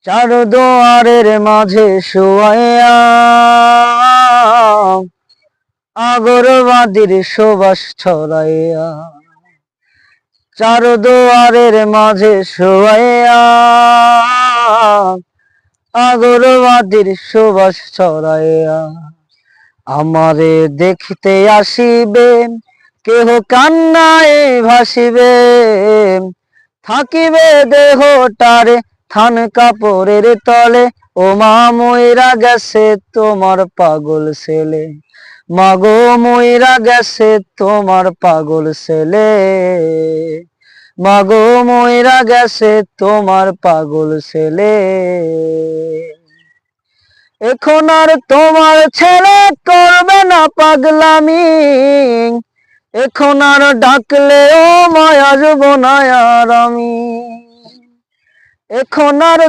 চার দুয়ারের মাঝে শোয়াইয়া আগরবাতির সুবাস ছড়াইয়া, চার দুয়ারের মাঝে শোয়াইয়া আগরবাতির সুবাস ছড়াইয়া, আমারে দেখতে আসিবে কেহ কান্নায় ভাসিবে, থাকিবে দেহটারে থান কাপড়ের তলে, ও মা মইরা গেছে তোমার পাগল ছেলে, মাগো মইরা গেছে তোমার পাগল ছেলে, মাগো মইরা গেছে তোমার পাগল ছেলে। এখন আর তোমার ছেলে করবে না পাগলামি, এখন আর ডাকলেও মায়া আসবো না আর আমি, এখন আর